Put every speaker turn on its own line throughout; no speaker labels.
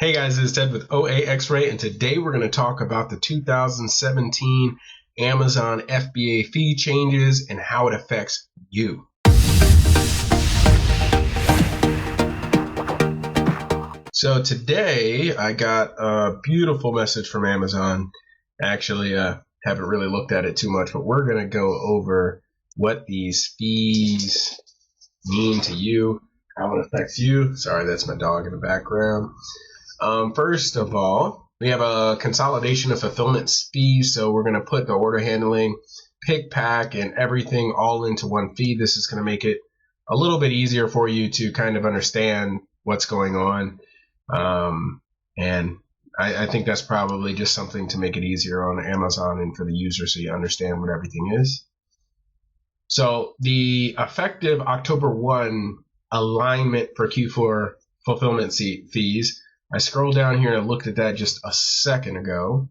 Hey guys, it's Ted with OAXRAY, and today we're going to talk about the 2017 Amazon FBA fee changes and how it affects you. So today I got a beautiful message from Amazon. Actually, haven't really looked at it too much, but we're going to go over what these fees mean to you, how it affects you. Sorry, that's my dog in the background. First of all, we have a consolidation of fulfillment fees. So we're going to put the order handling, pick, pack, and everything all into one fee. This is going to make it a little bit easier for you to kind of understand what's going on. And I think that's probably just something to make it easier on Amazon and for the user so you understand what everything is. So the effective October 1 alignment for Q4 fulfillment fees, I scrolled down here and I looked at that just a second ago.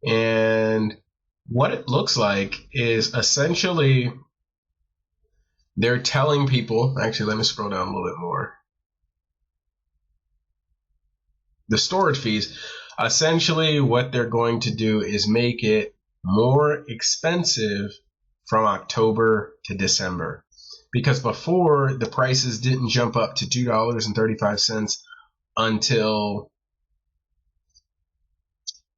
And what it looks like is essentially they're telling people, actually, let me scroll down a little bit more. The storage fees, essentially what they're going to do is make it more expensive from October to December. Because before, the prices didn't jump up to $2.35 until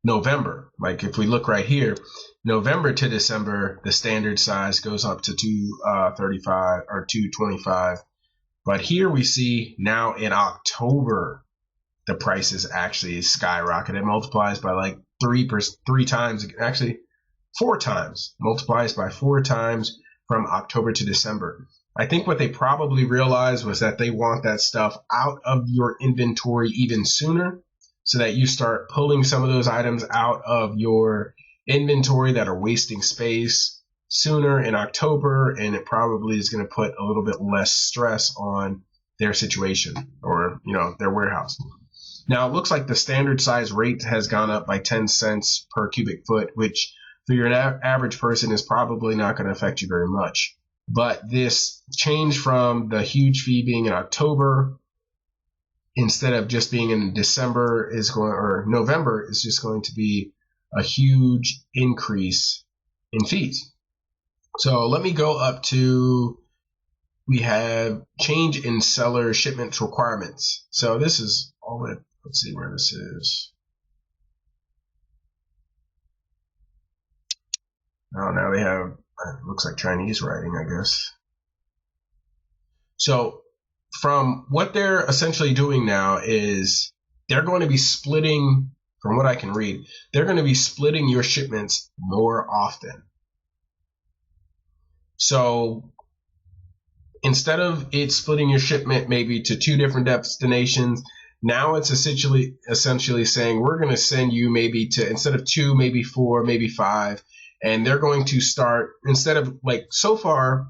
November. Like if we look right here, November to December, the standard size goes up to $2.35 or $2.25. But here we see now in October, the prices actually skyrocket. It multiplies by like three times, actually 4 times, multiplies by 4 times from October to December. I think what they probably realized was that they want that stuff out of your inventory even sooner so that you start pulling some of those items out of your inventory that are wasting space sooner in October, and it probably is going to put a little bit less stress on their situation or, their warehouse. Now, it looks like the standard size rate has gone up by 10 cents per cubic foot, which for your average person is probably not going to affect you very much. But this change from the huge fee being in October instead of just being in December or November is just going to be a huge increase in fees. So let me go up to, we have change in seller shipment requirements. So this is all it, let's see where this is. Oh, now they have, it looks like Chinese writing, I guess. So from what they're essentially doing now is they're going to be splitting, from what I can read, they're going to be splitting your shipments more often. So instead of it splitting your shipment maybe to 2 different destinations, now it's essentially saying we're going to send you maybe to, instead of 2, maybe 4, maybe 5. And they're going to start, instead of like so far,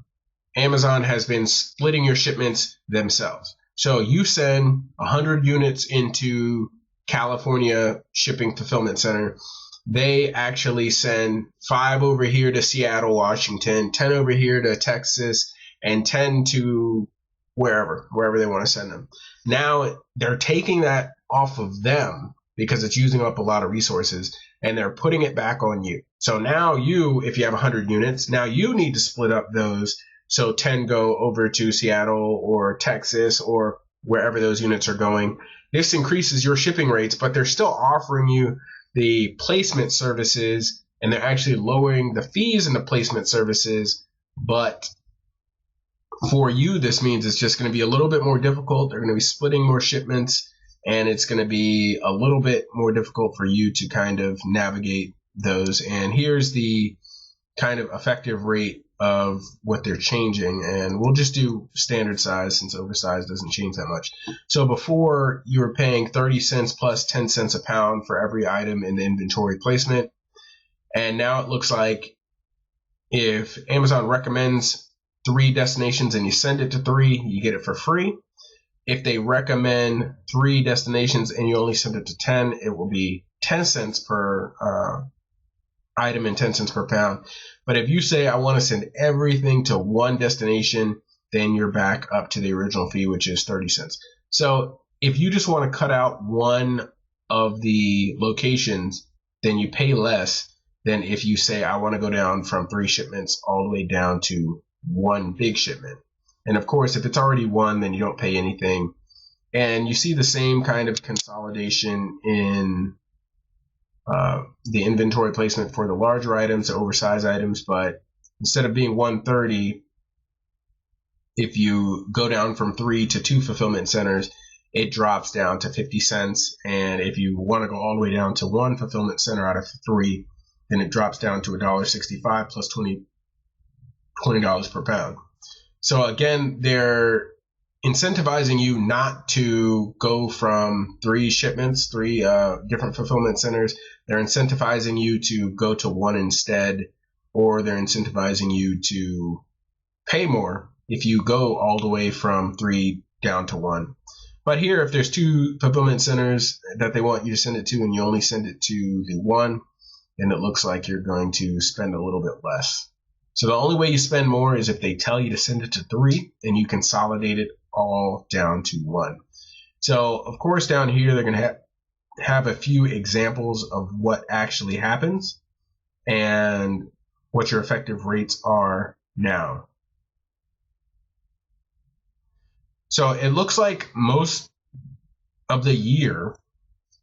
Amazon has been splitting your shipments themselves. So you send 100 units into California Shipping Fulfillment Center. They actually send 5 over here to Seattle, Washington, 10 over here to Texas, and 10 to wherever they want to send them. Now they're taking that off of them because it's using up a lot of resources, and they're putting it back on you. So now you, if you have 100 units, now you need to split up those. So 10 go over to Seattle or Texas or wherever those units are going. This increases your shipping rates, but they're still offering you the placement services, and they're actually lowering the fees in the placement services. But for you, this means it's just going to be a little bit more difficult. They're going to be splitting more shipments, and it's going to be a little bit more difficult for you to kind of navigate those. And here's the kind of effective rate of what they're changing. And we'll just do standard size since oversized doesn't change that much. So before you were paying 30 cents plus 10 cents a pound for every item in the inventory placement. And now it looks like if Amazon recommends 3 destinations and you send it to 3, you get it for free. If they recommend 3 destinations and you only send it to 10, it will be 10 cents per item and 10 cents per pound. But if you say, I want to send everything to 1 destination, then you're back up to the original fee, which is 30 cents. So if you just want to cut out one of the locations, then you pay less than if you say, I want to go down from 3 shipments all the way down to 1 big shipment. And of course, if it's already 1, then you don't pay anything. And you see the same kind of consolidation in the inventory placement for the larger items, the oversized items. But instead of being 130, if you go down from 3 to 2 fulfillment centers, it drops down to 50 cents. And if you want to go all the way down to 1 fulfillment center out of 3, then it drops down to $1.65 plus $20 per pound. So again, they're incentivizing you not to go from 3 shipments, 3 different fulfillment centers. They're incentivizing you to go to 1 instead, or they're incentivizing you to pay more if you go all the way from 3 down to 1. But here, if there's 2 fulfillment centers that they want you to send it to and you only send it to the 1, then it looks like you're going to spend a little bit less. So the only way you spend more is if they tell you to send it to 3 and you consolidate it all down to 1. So of course down here they're going to have a few examples of what actually happens and what your effective rates are now. So it looks like most of the year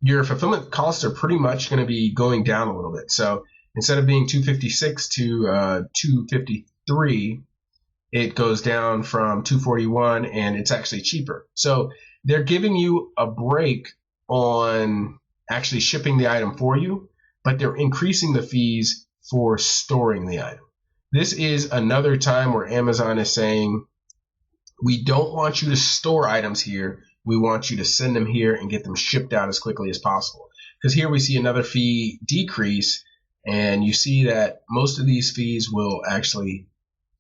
your fulfillment costs are pretty much going to be going down a little bit. So instead of being 256 to 253, it goes down from 241 and it's actually cheaper. So they're giving you a break on actually shipping the item for you, but they're increasing the fees for storing the item. This is another time where Amazon is saying, we don't want you to store items here. We want you to send them here and get them shipped out as quickly as possible. Because here we see another fee decrease, and you see that most of these fees will actually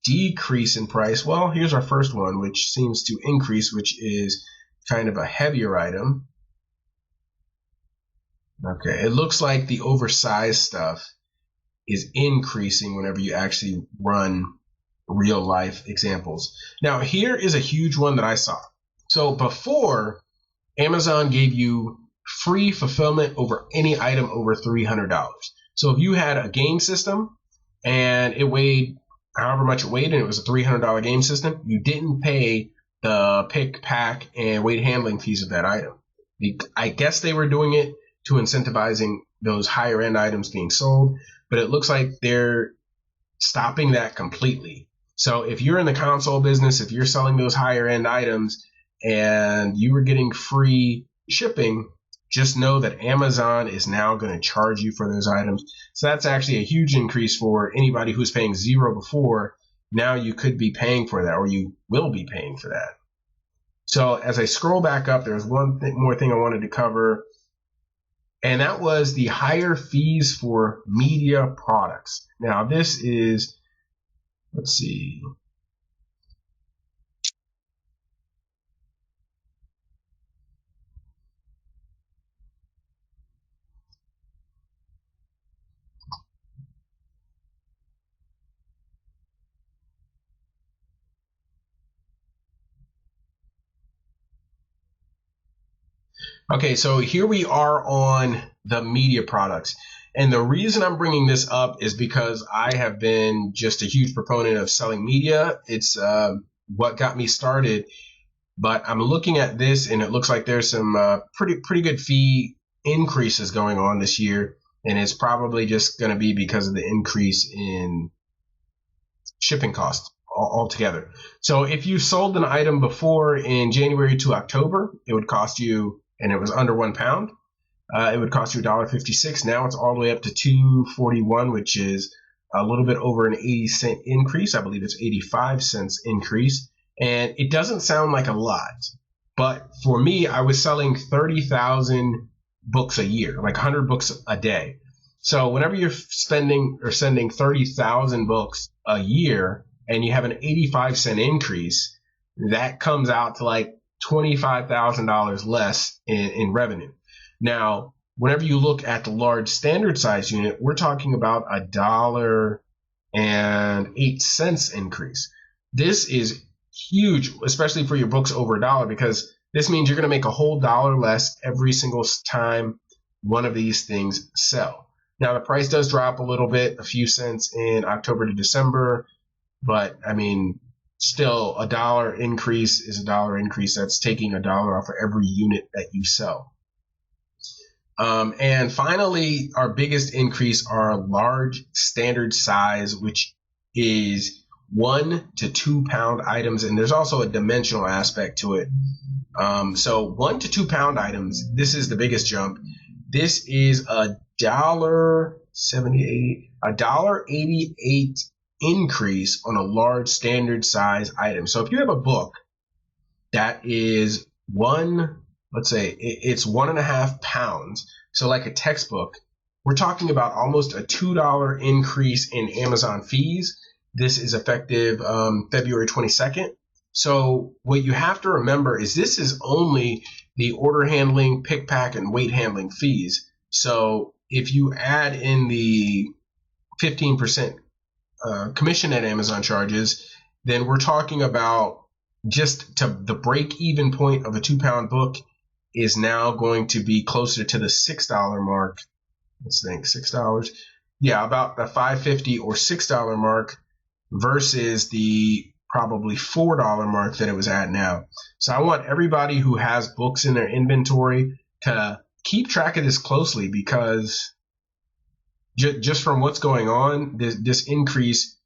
decrease in price. Well, here's our first one, which seems to increase, which is kind of a heavier item. Okay, it looks like the oversized stuff is increasing whenever you actually run real life examples. Now, here is a huge one that I saw. So before, Amazon gave you free fulfillment over any item over $300. So if you had a game system and it weighed however much it weighed and it was a $300 game system, you didn't pay the pick, pack, and weight handling fees of that item. I guess they were doing it to incentivizing those higher end items being sold, but it looks like they're stopping that completely. So if you're in the console business, if you're selling those higher end items and you were getting free shipping, just know that Amazon is now going to charge you for those items. So that's actually a huge increase for anybody who's paying $0 before. Now you could be paying for that, or you will be paying for that. So as I scroll back up, there's one more thing I wanted to cover, and that was the higher fees for media products. Now this is, let's see. Okay, so here we are on the media products. And the reason I'm bringing this up is because I have been just a huge proponent of selling media. It's what got me started. But I'm looking at this, and it looks like there's some pretty good fee increases going on this year. And it's probably just going to be because of the increase in shipping costs altogether. So if you sold an item before in January to October, it would cost you, and it was under 1 pound, it would cost you $1.56. Now it's all the way up to $2.41, which is a little bit over an 80-cent increase. I believe it's 85 cents increase. And it doesn't sound like a lot, but for me, I was selling 30,000 books a year, like 100 books a day. So whenever you're spending or sending 30,000 books a year and you have an 85-cent increase, that comes out to like $25,000 less in revenue. Now, whenever you look at the large standard size unit, we're talking about $1.08 increase. This is huge, especially for your books over $1, because This means you're going to make a whole dollar less every single time one of these things sell. Now, the price does drop a little bit, a few cents in October to December, but I mean, still a dollar increase is a dollar increase. That's taking a dollar off of every unit that you sell. And finally, our biggest increase are large standard size, which is 1 to 2 pound items. And there's also a dimensional aspect to it. So 1 to 2 pound items, this is the biggest jump. This is $1.88 increase on a large standard size item. So if you have a book that is let's say it's 1.5 pounds, so like a textbook, we're talking about almost a $2 increase in Amazon fees. This is effective February 22nd. So what you have to remember is this is only the order handling, pick, pack, and weight handling fees. So if you add in the 15% commission that Amazon charges, then we're talking about just to the break-even point of a 2-pound book is now going to be closer to the $6 mark. Let's think, $6. Yeah, about the $5.50 or $6 mark versus the probably $4 mark that it was at now. So I want everybody who has books in their inventory to keep track of this closely, because just from what's going on, this increase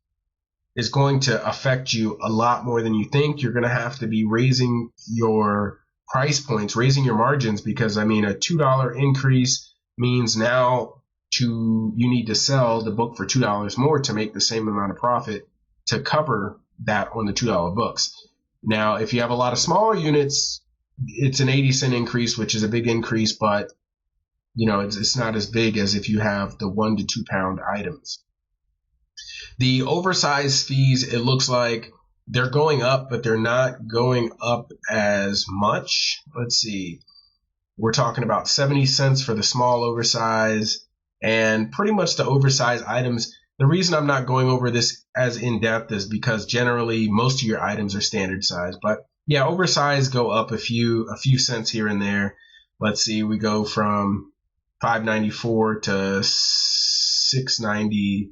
is going to affect you a lot more than you think. You're going to have to be raising your price points, raising your margins, because I mean, a $2 increase means now you need to sell the book for $2 more to make the same amount of profit to cover that on the $2 books. Now, if you have a lot of smaller units, it's an 80-cent increase, which is a big increase, but you know, it's not as big as if you have the 1 to 2 pound items. The oversized fees, it looks like they're going up, but they're not going up as much. Let's see. We're talking about 70 cents for the small oversize, and pretty much the oversized items. The reason I'm not going over this as in depth is because generally most of your items are standard size. But yeah, oversized go up a few cents here and there. Let's see. We go from $5.94 to $6.90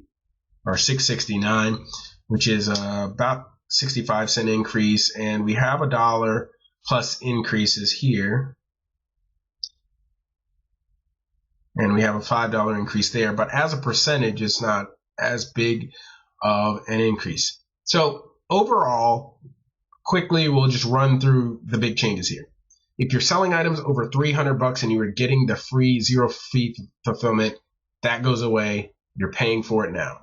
or $6.69, which is about 65-cent increase, and we have $1 plus increases here, and we have a $5 increase there, but as a percentage, it's not as big of an increase. So overall, quickly, we'll just run through the big changes here. If you're selling items over $300 and you were getting the free 0-fee fulfillment, that goes away. You're paying for it now.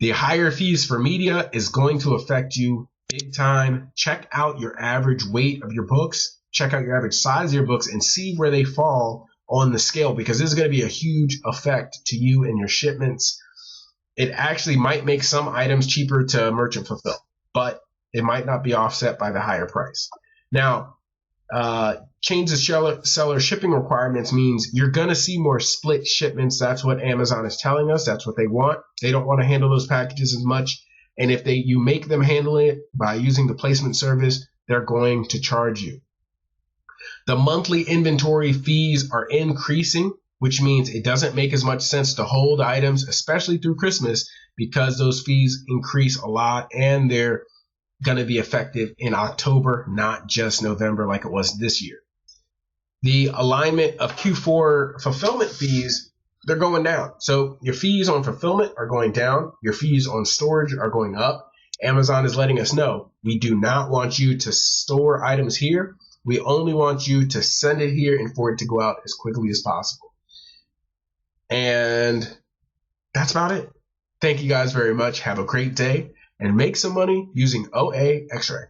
The higher fees for media is going to affect you big time. Check out your average weight of your books. Check out your average size of your books and see where they fall on the scale, because this is going to be a huge effect to you and your shipments. It actually might make some items cheaper to merchant fulfill, but it might not be offset by the higher price. Now, change the seller shipping requirements means you're going to see more split shipments. That's what Amazon is telling us. That's what they want. They don't want to handle those packages as much. And if you make them handle it by using the placement service, they're going to charge you. The monthly inventory fees are increasing, which means it doesn't make as much sense to hold items, especially through Christmas, because those fees increase a lot, and they're going to be effective in October, not just November like it was this year. The alignment of Q4 fulfillment fees, they're going down. So your fees on fulfillment are going down. Your fees on storage are going up. Amazon is letting us know, we do not want you to store items here. We only want you to send it here and for it to go out as quickly as possible. And that's about it. Thank you guys very much. Have a great day, and make some money using OAXRAY.